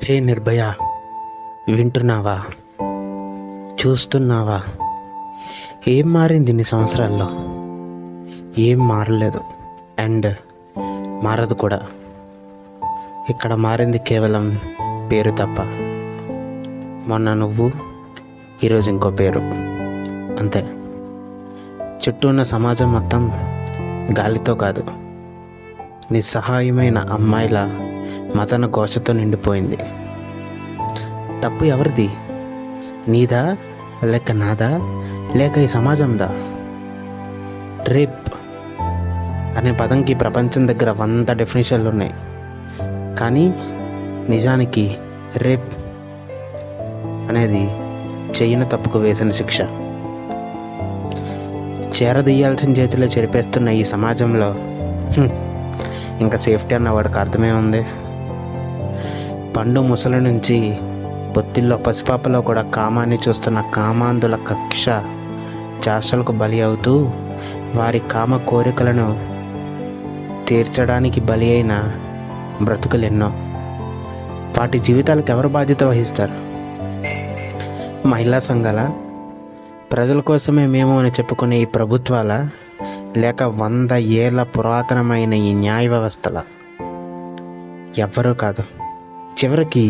హే నిర్భయ, వింటున్నావా? చూస్తున్నావా? ఏం మారింది ఇన్ని సంవత్సరాల్లో? ఏం మారలేదు, అండ్ మారదు కూడా. ఇక్కడ మారింది కేవలం పేరు తప్ప. మొన్న నువ్వు, ఈరోజు ఇంకో పేరు, అంతే. చుట్టూ ఉన్న సమాజం మొత్తం గాలితో కాదు, నిస్సహాయమైన అమ్మాయిల మతన ఘోషతో నిండిపోయింది. తప్పు ఎవరిది? నీదా, లేక నాదా, లేక ఈ సమాజందా? రేప్ అనే పదంకి ప్రపంచం దగ్గర 100 డెఫినేషన్లు ఉన్నాయి, కానీ నిజానికి రేప్ అనేది చెయ్యని తప్పుకు వేసిన శిక్ష. చేరదీయాల్సిన చేతిలో చెరిపేస్తున్న ఈ సమాజంలో ఇంకా సేఫ్టీ అన్న వాడికి అర్థమే ఉంది. పండు ముసలి నుంచి పొత్తిల్లో పసిపాపలో కూడా కామాన్ని చూస్తున్న కామాంధుల కక్ష చాష్టలకు బలి అవుతూ వారి కామ కోరికలను తీర్చడానికి బలి అయిన బ్రతుకులెన్నో. వాటి జీవితాలకు ఎవరు బాధ్యత వహిస్తారు? మహిళా సంఘాల, ప్రజల కోసమే మేము అని చెప్పుకునే ఈ ప్రభుత్వాల, లేక 100 ఏళ్ల పురాతనమైన ఈ న్యాయ వ్యవస్థల? ఎవ్వరూ కాదు. చివరికి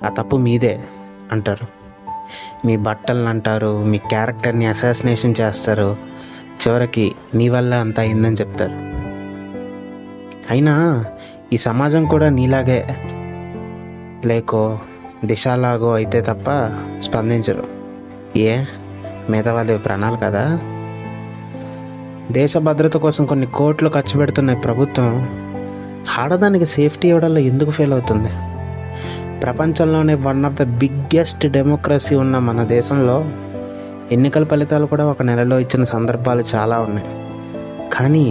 ఆ తప్పు మీదే అంటారు. మీ బట్టలను అంటారు, మీ క్యారెక్టర్ని అసాసినేషన్ చేస్తారు, చివరికి నీ వల్ల అంతా అయిందని చెప్తారు. అయినా ఈ సమాజం కూడా నీలాగే, లేకో దిశలాగో అయితే తప్ప స్పందించరు. ఏ మిగతా వాళ్ళ ప్రాణాలు కదా? దేశ భద్రత కోసం కొన్ని కోట్లు ఖర్చు పెడుతున్న ప్రభుత్వం ఆడదానికి సేఫ్టీ ఇవ్వడంలో ఎందుకు ఫెయిల్ అవుతుంది? ప్రపంచంలోనే one of the biggest democracy ఉన్న మన దేశంలో ఎన్నికల ఫలితాలు కూడా 1 నెలలో ఇచ్చిన సందర్భాలు చాలా ఉన్నాయి. కానీ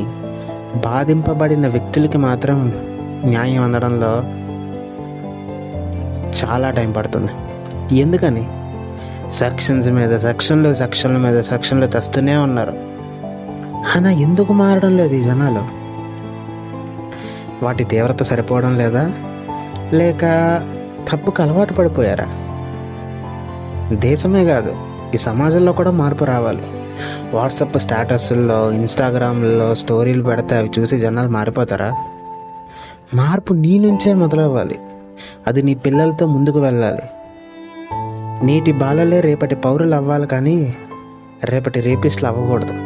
బాధింపబడిన వ్యక్తులకి మాత్రం న్యాయం అందడంలో చాలా టైం పడుతుంది. ఎందుకని? సెక్షన్స్ మీద సెక్షన్లు తెస్తూనే ఉన్నారు. అయినా ఎందుకు మారడం లేదు ఈ జనాలు? వాటి తీవ్రత సరిపోవడం లేదా, లేక తప్పుకు అలవాటు పడిపోయారా? దేశమే కాదు, ఈ సమాజంలో కూడా మార్పు రావాలి. వాట్సాప్ స్టేటస్ల్లో, ఇన్స్టాగ్రామ్లో స్టోరీలు పెడితే అవి చూసి జనాలు మారిపోతారా? మార్పు నీ నుంచే మొదలవ్వాలి. అది నీ పిల్లలతో ముందుకు వెళ్ళాలి. నేటి బాలలే రేపటి పౌరులు అవ్వాలి, కానీ రేపటి రేపిస్టులు అవ్వకూడదు.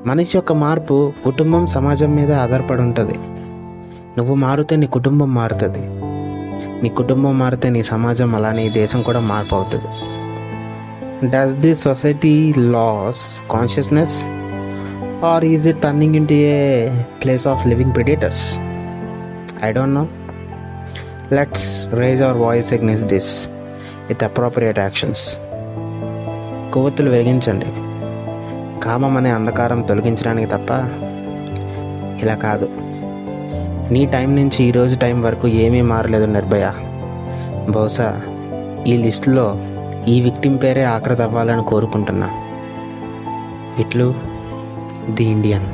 మనిషి యొక్క మార్పు కుటుంబం, సమాజం మీద ఆధారపడి ఉంటుంది. నువ్వు మారితే నీ కుటుంబం మారుతుంది, నీ కుటుంబం మారితే నీ సమాజం, అలానే ఈ దేశం కూడా మార్పు అవుతుంది. Does the society lose consciousness, or is it turning into a place of living predators? I don't know. Let's raise our voice against this with appropriate actions. కొవ్వొత్తులు వెలిగించండి, కామం అనే అంధకారం తొలగించడానికి తప్ప ఇలా కాదు. నీ టైం నుంచి ఈరోజు టైం వరకు ఏమీ మారలేదు నిర్భయ. బహుశా ఈ లిస్టులో ఈ విక్టిమ్ పేరే ఆఖరి అవ్వాలని కోరుకుంటున్నా. ఇట్లు ది ఇండియన్.